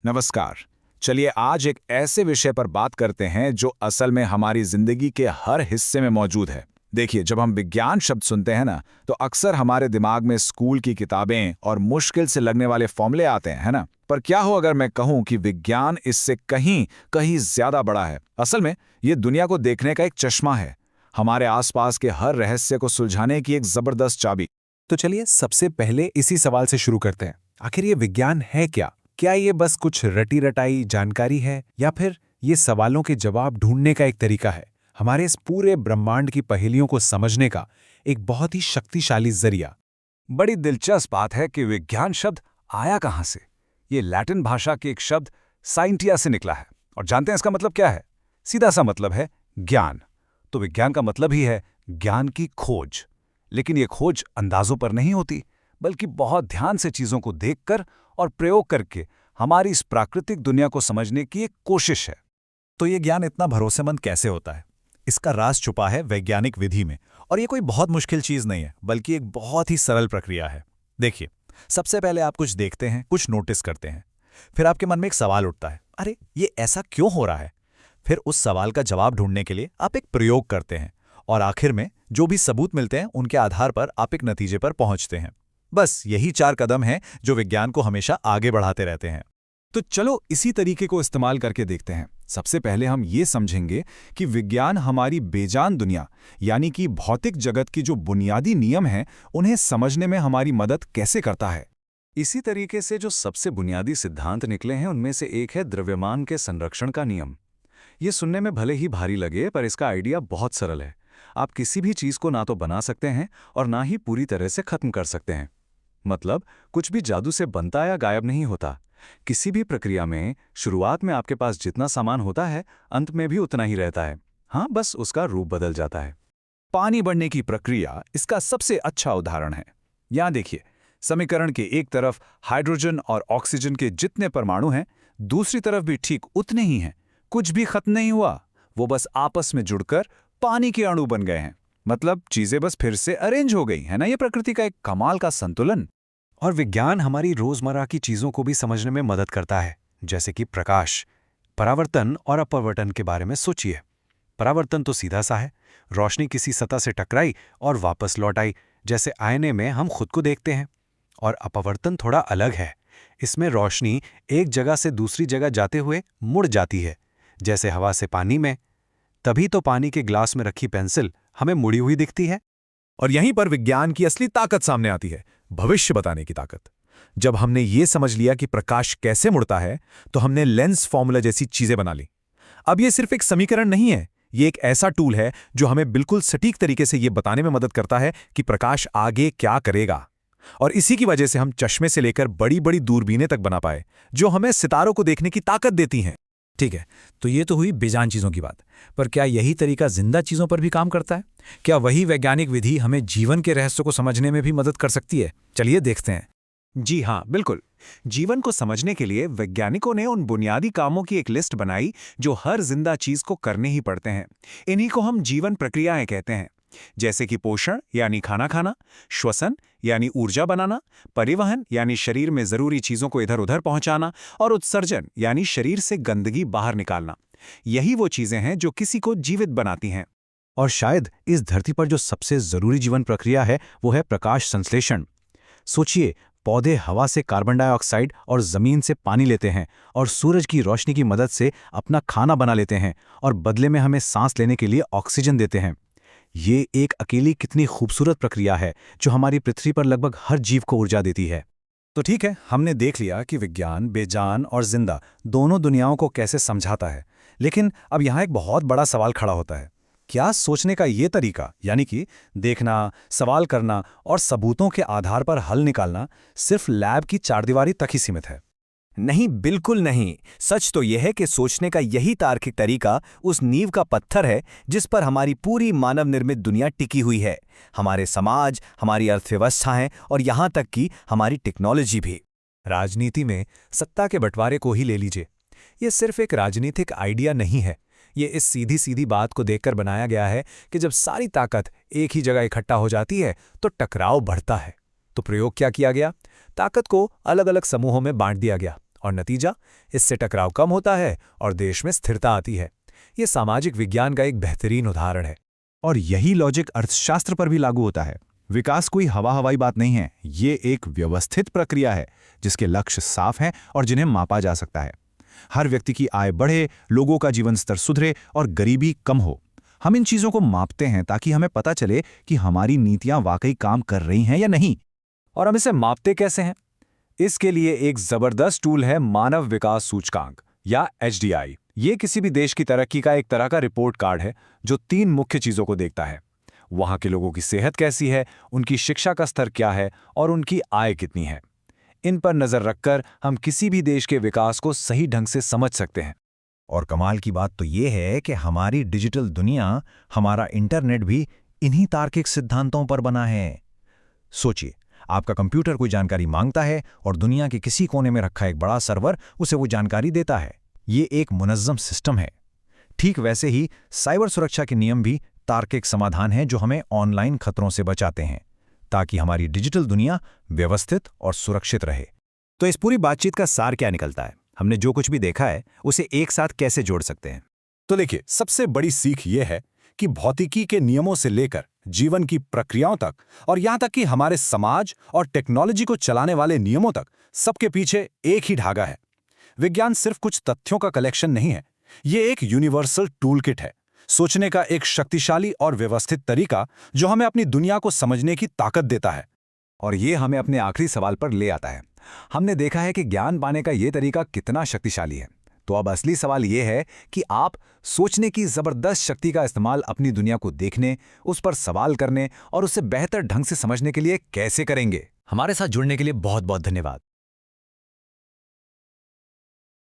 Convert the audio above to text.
नमस्कार। चलिए आज एक ऐसे विषय पर बात करते हैं जो असल में हमारी जिंदगी के हर हिस्से में मौजूद है। देखिए, जब हम विज्ञान शब्द सुनते हैं ना, तो अक्सर हमारे दिमाग में स्कूल की किताबें और मुश्किल से लगने वाले फॉर्मूले आते हैं, है ना? पर क्या हो अगर मैं कहूं कि विज्ञान इससे कहीं कहीं ज्यादा बड़ा है। असल में ये दुनिया को देखने का एक चश्मा है, हमारे आसपास के हर रहस्य को सुलझाने की एक जबरदस्त चाबी। तो चलिए सबसे पहले इसी सवाल से शुरू करते हैं। आखिर ये विज्ञान है क्या? क्या ये बस कुछ रटी रटाई जानकारी है या फिर ये सवालों के जवाब ढूंढने का एक तरीका है, हमारे इस पूरे ब्रह्मांड की पहेलियों को समझने का एक बहुत ही शक्तिशाली जरिया? बड़ी दिलचस्प बात है कि विज्ञान शब्द आया कहां से। ये लैटिन भाषा के एक शब्द साइंटिया से निकला है। और जानते हैं इसका मतलब क्या है? सीधा सा मतलब है ज्ञान। तो विज्ञान का मतलब ही है ज्ञान की खोज। लेकिन ये खोज अंदाजों पर नहीं होती, बल्कि बहुत ध्यान से चीजों को देखकर और प्रयोग करके हमारी इस प्राकृतिक दुनिया को समझने की एक कोशिश है। तो ये ज्ञान इतना भरोसेमंद कैसे होता है? इसका राज छुपा है वैज्ञानिक विधि में। और ये कोई बहुत मुश्किल चीज नहीं है, बल्कि एक बहुत ही सरल प्रक्रिया है। देखिए, सबसे पहले आप कुछ देखते हैं, कुछ नोटिस करते हैं। फिर आपके मन में एक सवाल उठता है, अरे ये ऐसा क्यों हो रहा है? फिर उस सवाल का जवाब ढूंढने के लिए आप एक प्रयोग करते हैं। और आखिर में जो भी सबूत मिलते हैं उनके आधार पर आप एक नतीजे पर पहुंचते हैं। बस यही 4 कदम हैं जो विज्ञान को हमेशा आगे बढ़ाते रहते हैं। तो चलो इसी तरीके को इस्तेमाल करके देखते हैं। सबसे पहले हम ये समझेंगे कि विज्ञान हमारी बेजान दुनिया, यानी कि भौतिक जगत की जो बुनियादी नियम हैं, उन्हें समझने में हमारी मदद कैसे करता है। इसी तरीके से जो सबसे बुनियादी सिद्धांत निकले हैं उनमें से एक है द्रव्यमान के संरक्षण का नियम। ये सुनने में भले ही भारी लगे, पर इसका आइडिया बहुत सरल है। आप किसी भी चीज को ना तो बना सकते हैं और ना ही पूरी तरह से खत्म कर सकते हैं। मतलब कुछ भी जादू से बनता या गायब नहीं होता। किसी भी प्रक्रिया में शुरुआत में आपके पास जितना सामान होता है, अंत में भी उतना ही रहता है। हाँ, बस उसका रूप बदल जाता है। पानी बढ़ने की प्रक्रिया इसका सबसे अच्छा उदाहरण है। यहां देखिए, समीकरण के एक तरफ हाइड्रोजन और ऑक्सीजन के जितने परमाणु हैं, दूसरी तरफ भी ठीक उतने ही हैं। कुछ भी खत्म नहीं हुआ, वो बस आपस में जुड़कर पानी के अणु बन गए हैं। मतलब चीजें बस फिर से अरेंज हो गई है ना। ये प्रकृति का एक कमाल का संतुलन। और विज्ञान हमारी रोजमर्रा की चीजों को भी समझने में मदद करता है, जैसे कि प्रकाश, परावर्तन और अपवर्तन के बारे में सोचिए। परावर्तन तो सीधा सा है, रोशनी किसी सतह से टकराई और वापस लौट आई, जैसे आईने में हम खुद को देखते हैं। और अपवर्तन थोड़ा अलग है। इसमें रोशनी एक जगह से दूसरी जगह जाते हुए मुड़ जाती है, जैसे हवा से पानी में। तभी तो पानी के ग्लास में रखी पेंसिल हमें मुड़ी हुई दिखती है। और यहीं पर विज्ञान की असली ताकत सामने आती है, भविष्य बताने की ताकत। जब हमने ये समझ लिया कि प्रकाश कैसे मुड़ता है, तो हमने लेंस फॉर्मूला जैसी चीजें बना ली। अब ये सिर्फ एक समीकरण नहीं है, ये एक ऐसा टूल है जो हमें बिल्कुल सटीक तरीके से ये बताने में मदद करता है कि प्रकाश आगे क्या करेगा। और इसी की वजह से हम चश्मे से लेकर बड़ी बड़ी दूरबीनें तक बना पाए, जो हमें सितारों को देखने की ताकत देती हैं। ठीक है, तो ये तो हुई बेजान चीजों की बात। पर क्या यही तरीका जिंदा चीजों पर भी काम करता है? क्या वही वैज्ञानिक विधि हमें जीवन के रहस्य को समझने में भी मदद कर सकती है? चलिए देखते हैं। जी हाँ, बिल्कुल। जीवन को समझने के लिए वैज्ञानिकों ने उन बुनियादी कामों की एक लिस्ट बनाई जो हर जिंदा चीज को करने ही पड़ते हैं। इन्हीं को हम जीवन प्रक्रियाएं कहते हैं। जैसे कि पोषण यानी खाना खाना, श्वसन यानी ऊर्जा बनाना, परिवहन यानी शरीर में जरूरी चीजों को इधर उधर पहुंचाना, और उत्सर्जन यानी शरीर से गंदगी बाहर निकालना। यही वो चीजें हैं जो किसी को जीवित बनाती हैं। और शायद इस धरती पर जो सबसे जरूरी जीवन प्रक्रिया है वो है प्रकाश संश्लेषण। सोचिए, पौधे हवा से कार्बन डाइऑक्साइड और जमीन से पानी लेते हैं और सूरज की रोशनी की मदद से अपना खाना बना लेते हैं, और बदले में हमें सांस लेने के लिए ऑक्सीजन देते हैं। ये एक अकेली कितनी खूबसूरत प्रक्रिया है जो हमारी पृथ्वी पर लगभग हर जीव को ऊर्जा देती है। तो ठीक है, हमने देख लिया कि विज्ञान बेजान और जिंदा दोनों दुनियाओं को कैसे समझाता है। लेकिन अब यहाँ एक बहुत बड़ा सवाल खड़ा होता है। क्या सोचने का ये तरीका, यानी कि देखना, सवाल करना और सबूतों के आधार पर हल निकालना, सिर्फ लैब की चारदीवारी तक ही सीमित है? नहीं, बिल्कुल नहीं। सच तो यह है कि सोचने का यही तार्किक तरीका उस नींव का पत्थर है जिस पर हमारी पूरी मानव निर्मित दुनिया टिकी हुई है। हमारे समाज, हमारी अर्थव्यवस्थाएं और यहाँ तक कि हमारी टेक्नोलॉजी भी। राजनीति में सत्ता के बंटवारे को ही ले लीजिए। ये सिर्फ एक राजनीतिक आइडिया नहीं है। ये इस सीधी सीधी बात को देखकर बनाया गया है कि जब सारी ताकत एक ही जगह इकट्ठा हो जाती है तो टकराव बढ़ता है। तो प्रयोग क्या किया गया? ताकत को अलग अलग समूहों में बांट दिया गया और नतीजा, इससे टकराव कम होता है और देश में स्थिरता आती है। ये सामाजिक विज्ञान का एक बेहतरीन उदाहरण है। और यही लॉजिक अर्थशास्त्र पर भी लागू होता है। विकास कोई हवाई बात नहीं है, ये एक व्यवस्थित प्रक्रिया है जिसके लक्ष्य साफ हैं और जिन्हें मापा जा सकता है। हर व्यक्ति की आय बढ़े, लोगों का जीवन स्तर सुधरे और गरीबी कम हो। हम इन चीजों को मापते हैं ताकि हमें पता चले कि हमारी नीतियां वाकई काम कर रही हैं या नहीं। और हम इसे मापते कैसे हैं? इसके लिए एक जबरदस्त टूल है मानव विकास सूचकांक या HDI। ये किसी भी देश की तरक्की का एक तरह का रिपोर्ट कार्ड है जो 3 मुख्य चीजों को देखता है। वहां के लोगों की सेहत कैसी है, उनकी शिक्षा का स्तर क्या है और उनकी आय कितनी है। इन पर नजर रखकर हम किसी भी देश के विकास को सही ढंग से समझ सकते हैं। और कमाल की बात तो ये है कि हमारी डिजिटल दुनिया, हमारा इंटरनेट भी इन्हीं तार्किक सिद्धांतों पर बना है। सोचिए, आपका कंप्यूटर कोई जानकारी मांगता है और दुनिया के किसी कोने में रखा एक बड़ा सर्वर उसे वो जानकारी देता है। ये एक मुनज़्ज़म सिस्टम है। ठीक वैसे ही साइबर सुरक्षा के नियम भी तार्किक समाधान हैं जो हमें ऑनलाइन खतरों से बचाते हैं, ताकि हमारी डिजिटल दुनिया व्यवस्थित और सुरक्षित रहे। तो इस पूरी बातचीत का सार क्या निकलता है? हमने जो कुछ भी देखा है उसे एक साथ कैसे जोड़ सकते हैं? तो देखिए, सबसे बड़ी सीख ये है कि भौतिकी के नियमों से लेकर जीवन की प्रक्रियाओं तक और यहां तक कि हमारे समाज और टेक्नोलॉजी को चलाने वाले नियमों तक, सबके पीछे एक ही धागा है। विज्ञान सिर्फ कुछ तथ्यों का कलेक्शन नहीं है, ये एक यूनिवर्सल टूलकिट है, सोचने का एक शक्तिशाली और व्यवस्थित तरीका जो हमें अपनी दुनिया को समझने की ताकत देता है। और ये हमें अपने आखिरी सवाल पर ले आता है। हमने देखा है कि ज्ञान पाने का ये तरीका कितना शक्तिशाली है। तो अब असली सवाल ये है कि आप सोचने की जबरदस्त शक्ति का इस्तेमाल अपनी दुनिया को देखने, उस पर सवाल करने और उसे बेहतर ढंग से समझने के लिए कैसे करेंगे? हमारे साथ जुड़ने के लिए बहुत बहुत धन्यवाद।